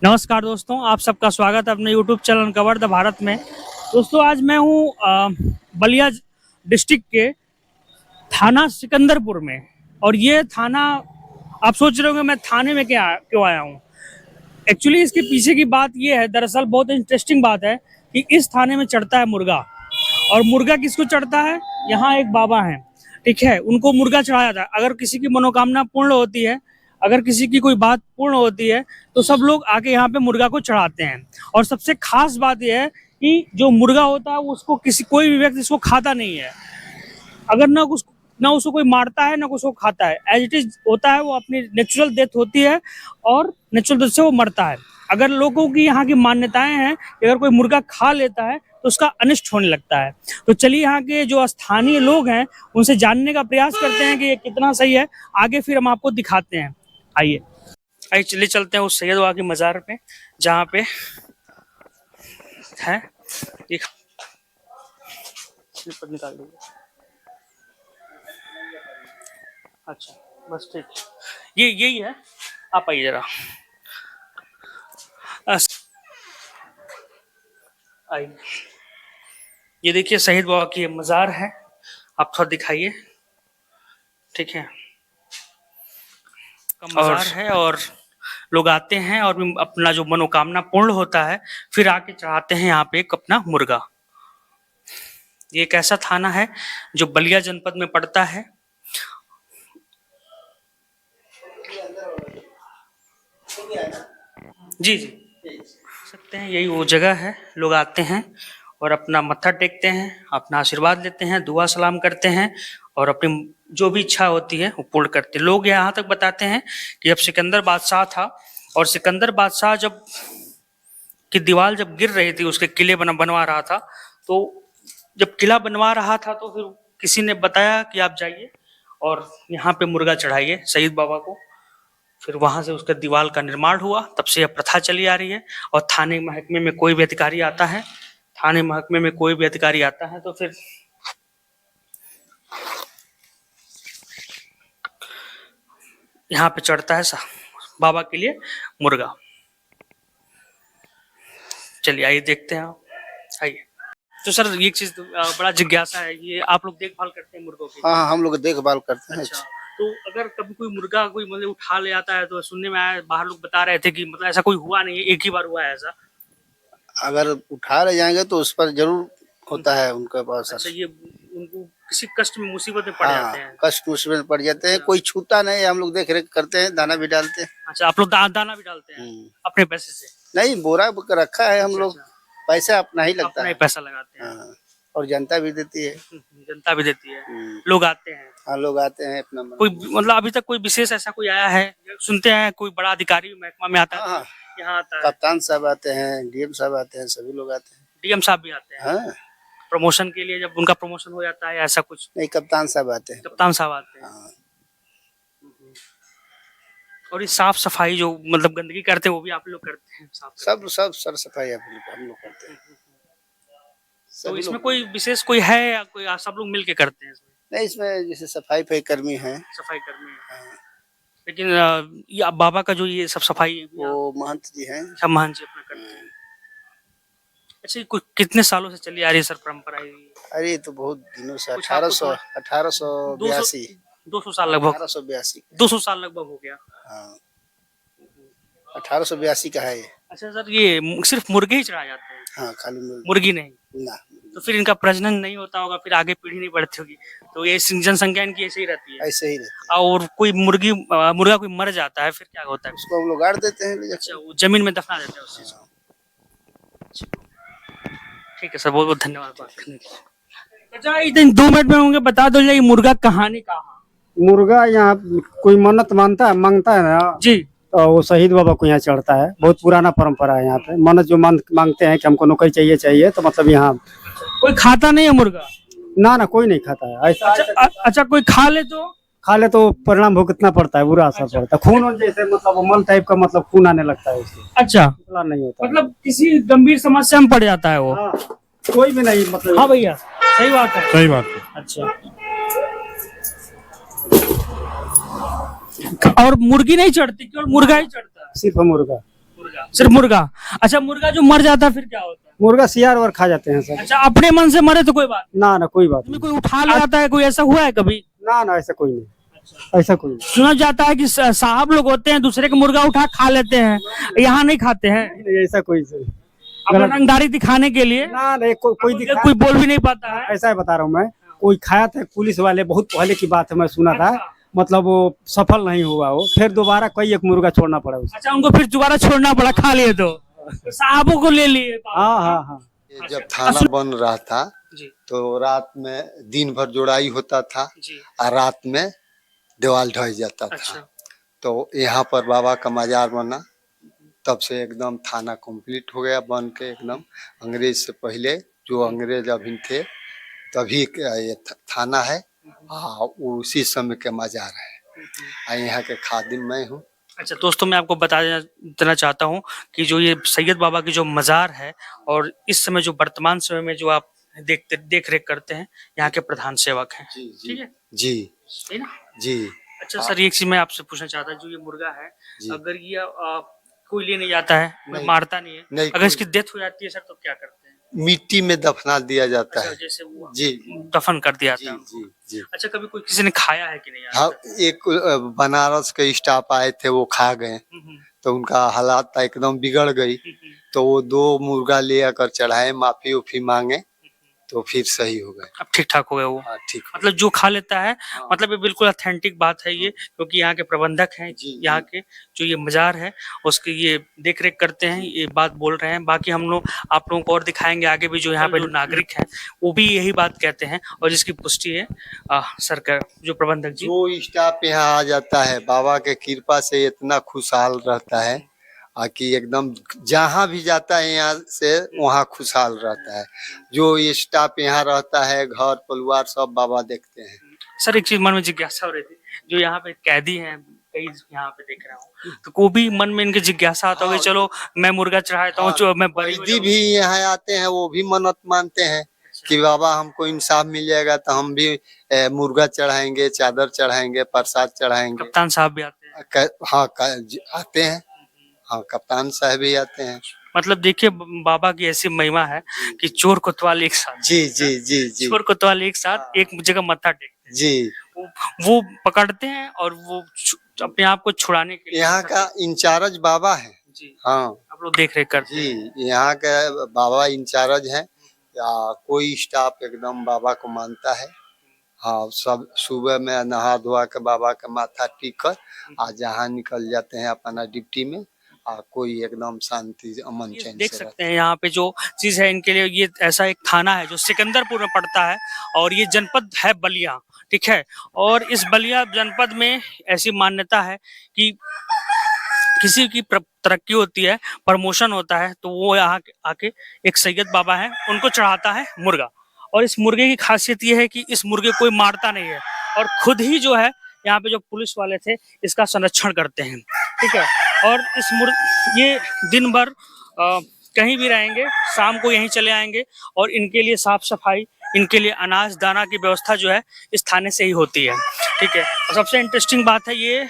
नमस्कार दोस्तों, आप सबका स्वागत है अपने YouTube channel uncover the Bharat में। दोस्तों आज मैं हूँ बलिया डिस्ट्रिक्ट के थाना सिकंदरपुर में। और ये थाना, आप सोच रहे होंगे मैं थाने में क्यों आया हूँ। एक्चुअली इसके पीछे की बात ये है, दरअसल बहुत इंटरेस्टिंग बात है कि इस थाने में चढ़ता है मुर्गा। और मुर्गा किसको चढ़ता है? यहाँ एक बाबा हैं, ठीक है, उनको मुर्गा चढ़ाया जाता है। अगर किसी की मनोकामना पूर्ण होती है, अगर किसी की कोई बात पूर्ण होती है तो सब लोग आके यहाँ पे मुर्गा को चढ़ाते हैं। और सबसे खास बात यह है कि जो मुर्गा होता है उसको कोई भी व्यक्ति इसको खाता नहीं है। अगर ना उसको कोई मारता है ना उसको खाता है, एज इट इज होता है, वो अपनी नेचुरल डेथ होती है और नेचुरल डेथ से वो मरता है। अगर लोगों की यहाँ की मान्यताएं हैं कि अगर कोई मुर्गा खा लेता है तो उसका अनिष्ट होने लगता है। तो चलिए यहाँ के जो स्थानीय लोग हैं उनसे जानने का प्रयास करते हैं कि ये कितना सही है। आगे फिर हम आपको दिखाते हैं। आइए चलिए चलते हैं उस सैयद वाला की मज़ार पे, जहाँ पे है एक निकाल दो। अच्छा बस ठीक, ये यही है। आप आइए जरा, आइए। ये देखिए शहीद बाबा की मज़ार है, आप थोड़ा दिखाइए। ठीक है, मज़ार है और लोग आते हैं और अपना जो मनोकामना पूर्ण होता है फिर आके चढ़ाते हैं यहाँ पे एक अपना मुर्गा। ये एक ऐसा थाना है जो बलिया जनपद में पड़ता है। जी जी सकते हैं, यही वो जगह है। लोग आते हैं और अपना मत्था टेकते हैं, अपना आशीर्वाद लेते हैं, दुआ सलाम करते हैं और अपनी जो भी इच्छा होती है वो पूर्ण करते हैं। लोग यहाँ तक बताते हैं कि जब सिकंदर बादशाह था और सिकंदर बादशाह जब की दीवार जब गिर रही थी, उसके किले बनवा रहा था, तो जब किला बनवा रहा था तो फिर किसी ने बताया कि आप जाइए और यहाँ पे मुर्गा चढ़ाइए शहीद बाबा को। फिर वहां से उसका दीवार का निर्माण हुआ, तब से यह प्रथा चली आ रही है। और थाने महकमे में कोई भी अधिकारी आता है, तो फिर यहाँ पे चढ़ता है बाबा के लिए मुर्गा। चलिए आइए देखते हैं, आइए। तो सर ये चीज बड़ा जिज्ञासा है, ये आप लोग देखभाल करते हैं मुर्गों की? हाँ, हम लोग देखभाल करते हैं। अच्छा, तो अगर कभी कोई मुर्गा कोई मतलब उठा ले आता है, तो सुनने में आया, बाहर लोग बता रहे थे कि मतलब ऐसा कोई हुआ नहीं है, एक ही बार हुआ है ऐसा। अगर उठा ले जाएंगे तो उस पर जरूर होता है उनके पास। अच्छा, ये उनको किसी कष्ट में मुसीबत में पड़ जाते हैं? कष्ट मुसीबत में पड़ जाते हैं। कोई छूता नहीं, हम लोग देख रेख करते हैं, दाना भी डालते हैं। अच्छा, आप लोग दाना भी डालते हैं अपने पैसे से? नहीं, बोरा रखा है हम लोग, पैसा अपना ही लगता अपना है, ही पैसा लगाते हैं। और जनता भी देती है। जनता भी देती है, लोग आते हैं। हाँ, लोग आते हैं अपना। कोई मतलब अभी तक कोई विशेष ऐसा कोई आया है? सुनते हैं कोई बड़ा अधिकारी महकमा में आता है, यहाँ आता है? कप्तान साहब आते हैं, डीएम साहब आते हैं, सभी लोग आते हैं। डीएम साहब भी आते हैं प्रमोशन के लिए, जब उनका प्रमोशन हो जाता है ऐसा कुछ? नहीं, कप्तान साहब आते हैं। कप्तान साहब आते हैं। और ये साफ सफाई जो मतलब गंदगी करते हैं वो भी आप लोग करते हैं? सब सर सफाई हम लोग करते हैं। तो इसमें कोई विशेष कोई है या कोई सब लोग मिल के करते हैं इसमें? नहीं, इसमें जैसे सफाई कर्मी है, सफाई कर्मी है। लेकिन ये बाबा का जो ये सब सफाई वो महंत जी हैं। सब महंत जी अपना करते हैं। अच्छा, कितने सालों से चली आ रही है सर परंपरा? अरे तो बहुत दिनों से 1882 200 साल लगभग। 200 साल लगभग हो गया। 1882 का है ये। अच्छा सर, ये सिर्फ मुर्गे ही चढ़ाए जाते हैं? हाँ, खाली मुर्गी नहीं ना। तो फिर इनका प्रजनन नहीं होता होगा, फिर आगे पीढ़ी नहीं बढ़ती होगी, तो ये जनसंख्या इनकी ऐसे ही रहती है? ऐसे ही रहती है। और कोई मुर्गा कोई मर जाता है फिर क्या होता है? उसको हम लोग गाड़ देते हैं। अच्छा, वो जमीन में दफना देते हैं उस चीज को। ठीक है सर, बहुत बहुत धन्यवाद बात करने के लिए। अच्छा, इतने 2 मिनट में होंगे, बता दो ये मुर्गा कहानी कहाँ? मुर्गा यहाँ कोई मन्नत मांगता है ना जी, तो वो शहीद बाबा को यहाँ चढ़ता है। बहुत पुराना परंपरा है यहाँ पे। मन्नत जो मांगते हैं कि हमको नौकरी चाहिए तो मतलब यहाँ कोई खाता नहीं है मुर्गा? ना कोई नहीं खाता है ऐसा। अच्छा, कोई खा ले तो परिणाम भुगतना पड़ता है, बुरा असर पड़ता है। खून जैसे मतलब मल टाइप का मतलब खून आने लगता है उससे। अच्छा, नहीं होता मतलब किसी गंभीर समस्या में पड़ जाता है वो? कोई भी नहीं मतलब। हाँ भैया, सही बात है, सही बात है। अच्छा, और मुर्गी नहीं चढ़ती, केवल मुर्गा ही चढ़ता है? सिर्फ मुर्गा। मुर्गा, सिर्फ मुर्गा। अच्छा, मुर्गा जो मर जाता है फिर क्या होता है? मुर्गा सियार और खा जाते हैं सब। अच्छा, अपने मन से मरे तो कोई बात ना ना कोई बात नहीं, नहीं। कोई उठा ले जाता है, कोई ऐसा हुआ है कभी? ना ना ऐसा कोई नहीं, ऐसा कोई नहीं। सुना जाता है कि साहब लोग होते हैं दूसरे का मुर्गा उठा खा लेते हैं, यहाँ नहीं खाते हैं। नहीं, ऐसा कोई से अपना रंगदारी दिखाने के लिए ना नहीं, कोई मुझे कोई बोल भी नहीं पाता है। ऐसा है बता रहा हूँ मैं, कोई खाया था पुलिस वाले, बहुत पहले की बात है, मैं सुना था। अच्छा। मतलब वो सफल नहीं हुआ, वो फिर दोबारा कोई एक मुर्गा छोड़ना पड़ा उसको। अच्छा, उनको फिर दोबारा छोड़ना पड़ा, खा लिए तो साहबों को ले लिए। हाँ हाँ हाँ। ये जब थाना बन रहा था जी तो रात में दिन भर जोड़ाई होता था जी। और रात में दीवाल ढह जाता था। अच्छा, तो यहाँ पर बाबा का मजार बना, तब से एकदम थाना कंप्लीट हो गया बन के एकदम। अंग्रेज से पहले जो अंग्रेज अभी थे तभी का ये थाना है। हाँ, वो उसी समय के मजार है। और यहाँ के खादिम मैं हूँ। अच्छा दोस्तों, मैं आपको बता देना चाहता हूँ कि जो ये सैयद बाबा की जो मजार है और इस समय जो वर्तमान समय में जो आप देख रेख करते हैं, यहाँ के प्रधान सेवक हैं। जी ठीक है जी सही ना? जी। अच्छा सर, एक चीज मैं आपसे पूछना चाहता हूँ, जो ये मुर्गा है, जी। अगर ये कोई ले नहीं जाता है, कोई नहीं, मारता नहीं है, नहीं, अगर इसकी डेथ हो जाती है सर तो क्या करते हैं? मिट्टी में दफना दिया जाता अच्छा, है। जैसे वो जी दफन कर दिया जी जाता है। जी जी। अच्छा, कभी कोई किसी ने खाया है कि नहीं आज हाँ, तक? एक बनारस के स्टाफ आए थे, वो खा गए हम्म, तो उनका हालात एकदम बिगड़ गई। हम्म, तो वो 2 मुर्गा ले आकर चढ़ाए, माफी उफी मांगे तो फिर सही हो गए। अब ठीक ठाक हो गए वो? हाँ ठीक हो मतलब जो खा लेता है, हाँ। मतलब ये बिल्कुल ऑथेंटिक बात है ये, क्योंकि यहाँ के प्रबंधक हैं, जी, यहाँ जी। के जो ये मजार है उसकी ये देख रेख करते हैं, ये बात बोल रहे हैं। बाकी हम लोग आप लोगों को और दिखाएंगे आगे भी, जो यहाँ पे जो नागरिक हैं वो भी यही बात कहते हैं, और जिसकी पुष्टि है सरकार जो प्रबंधक जी। जो स्टाफ यहाँ आ जाता है बाबा के कृपा से इतना खुशहाल रहता है कि एकदम जहाँ भी जाता है यहाँ से वहाँ खुशहाल रहता है। जो स्टाफ यहाँ रहता है, घर परिवार सब बाबा देखते हैं। सर, एक चीज मन में जिज्ञासा हो रही थी, जो यहाँ पे कैदी हैं कई यहाँ पे देख रहा हूँ, तो को भी मन में इनके जिज्ञासा आता होगा, चलो मैं मुर्गा चढ़ाता हूँ, जो मैं बरी हो कैदी भी यहाँ आते हैं, वो भी मन्नत मानते हैं कि बाबा हमको इंसाफ मिल जाएगा तो हम भी मुर्गा चढ़ाएंगे, चादर चढ़ाएंगे, प्रसाद चढ़ाएंगे। कप्तान साहब भी आते हैं? हाँ आते हैं। हाँ, कप्तान साहब भी आते हैं। मतलब देखिए, बाबा की ऐसी महिमा है कि चोर कोतवाल एक साथ। जी जी जी जी चोर कोतवाल एक साथ एक जगह मत्था टेकते हैं। जी। वो पकड़ते हैं और वो अपने आप को छुड़ाने के लिए यहाँ का इंचार्ज बाबा है। जी हाँ आप लोग देख रेख करते जी, हैं। यहाँ के बाबा इंचार्ज हैं। या कोई स्टाफ एकदम बाबा को मानता है। हाँ, सब सुबह में नहा धोआ के बाबा का माथा टीक कर आज जहाँ निकल जाते हैं अपना ड्यूटी में। कोई एकदम शांति अमन ये चैन देख से सकते हैं यहाँ पे जो चीज है इनके लिए, ये ऐसा एक थाना है जो सिकंदरपुर में पड़ता है, और ये जनपद है बलिया। ठीक है, और इस बलिया जनपद में ऐसी मान्यता है कि किसी की तरक्की होती है, प्रमोशन होता है, तो वो यहाँ आके एक सैयद बाबा है उनको चढ़ाता है मुर्गा। और इस मुर्गे की खासियत ये है कि इस मुर्गे कोई मारता नहीं है, और खुद ही जो है यहाँ पे जो पुलिस वाले थे इसका संरक्षण करते हैं। ठीक है, और ये दिन भर कहीं भी रहेंगे, शाम को यहीं चले आएंगे, और इनके लिए साफ सफाई, इनके लिए अनाज दाना की व्यवस्था जो है इस थाने से ही होती है। ठीक है, और सबसे इंटरेस्टिंग बात है, ये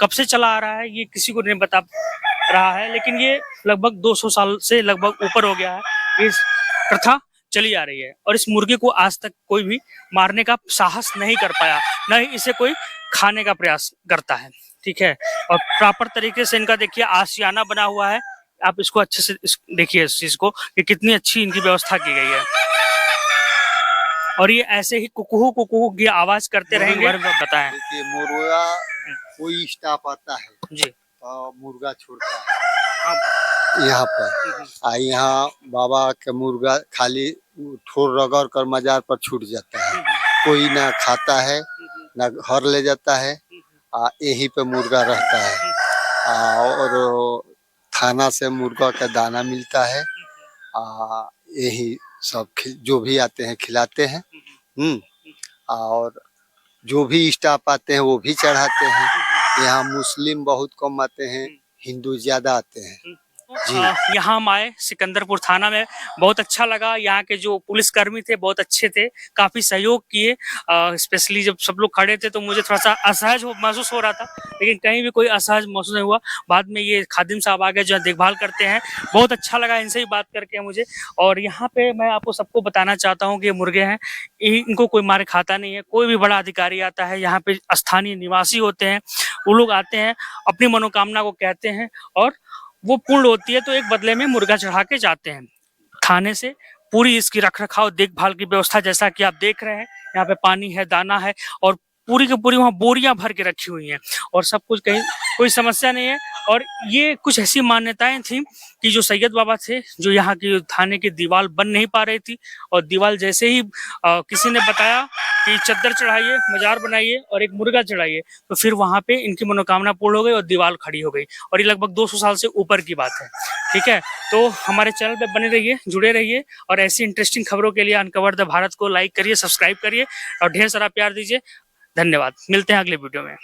कब से चला आ रहा है ये किसी को नहीं बता रहा है, लेकिन ये लगभग 200 साल से लगभग ऊपर हो गया है इस प्रथा चली आ रही है, और इस मुर्गे को आज तक कोई भी मारने का साहस नहीं कर पाया, न ही इसे कोई खाने का प्रयास करता है। ठीक है, और प्रॉपर तरीके से इनका देखिए आशियाना बना हुआ है। आप इसको अच्छे से देखिए इस चीज को कि कितनी अच्छी इनकी व्यवस्था की गई है, और ये ऐसे ही कुकू कुकू की आवाज करते रहेंगे। बताएं। देखिए, मुर्गा कोई स्टाफ आता है जी तो मुर्गा छोड़ता है यहाँ पर। यहाँ बाबा के मुर्गा खाली ठोर रगड़ कर मजार पर छूट जाता है। कोई ना खाता है ना घर ले जाता है। यहीं पे मुर्गा रहता है। और थाना से मुर्गा का दाना मिलता है। यही सब जो भी आते हैं खिलाते हैं। और जो भी स्टाफ आते हैं वो भी चढ़ाते हैं। यहाँ मुस्लिम बहुत कम आते हैं, हिंदू ज्यादा आते हैं। यहाँ हम आए सिकंदरपुर थाना में, बहुत अच्छा लगा। यहाँ के जो पुलिसकर्मी थे बहुत अच्छे थे, काफी सहयोग किए। स्पेशली जब सब लोग खड़े थे तो मुझे थोड़ा सा असहज महसूस हो रहा था, लेकिन कहीं भी कोई असहज महसूस नहीं हुआ। बाद में ये खादिम साहब आ गए जो देखभाल करते हैं, बहुत अच्छा लगा इनसे ही बात करके मुझे। और यहाँ पे मैं आपको सबको बताना चाहता हूँ कि ये मुर्गे हैं, इनको कोई मारे खाता नहीं है। कोई भी बड़ा अधिकारी आता है, यहाँ पे स्थानीय निवासी होते हैं, वो लोग आते हैं, अपनी मनोकामना को कहते हैं और वो पूर्ण होती है तो एक बदले में मुर्गा चढ़ा के जाते हैं। थाने से पूरी इसकी रख रखाव देखभाल की व्यवस्था, जैसा कि आप देख रहे हैं, यहाँ पे पानी है, दाना है और पूरी की पूरी वहाँ बोरियां भर के रखी हुई हैं और सब कुछ, कहीं कोई समस्या नहीं है। और ये कुछ ऐसी मान्यताएं थी कि जो सैयद बाबा थे, जो यहाँ की थाने की दीवार बन नहीं पा रही थी, और दीवार जैसे ही किसी ने बताया कि चद्दर चढ़ाइए, मजार बनाइए और एक मुर्गा चढ़ाइए, तो फिर वहां पे इनकी मनोकामना पूर्ण हो गई और दीवार खड़ी हो गई। और ये लगभग 200 साल से ऊपर की बात है। ठीक है, तो हमारे चैनल पे बने रहिए, जुड़े रहिए और ऐसी इंटरेस्टिंग खबरों के लिए अनकवर द भारत को लाइक करिए, सब्सक्राइब करिए और ढेर सारा प्यार दीजिए। धन्यवाद, मिलते हैं अगले वीडियो में।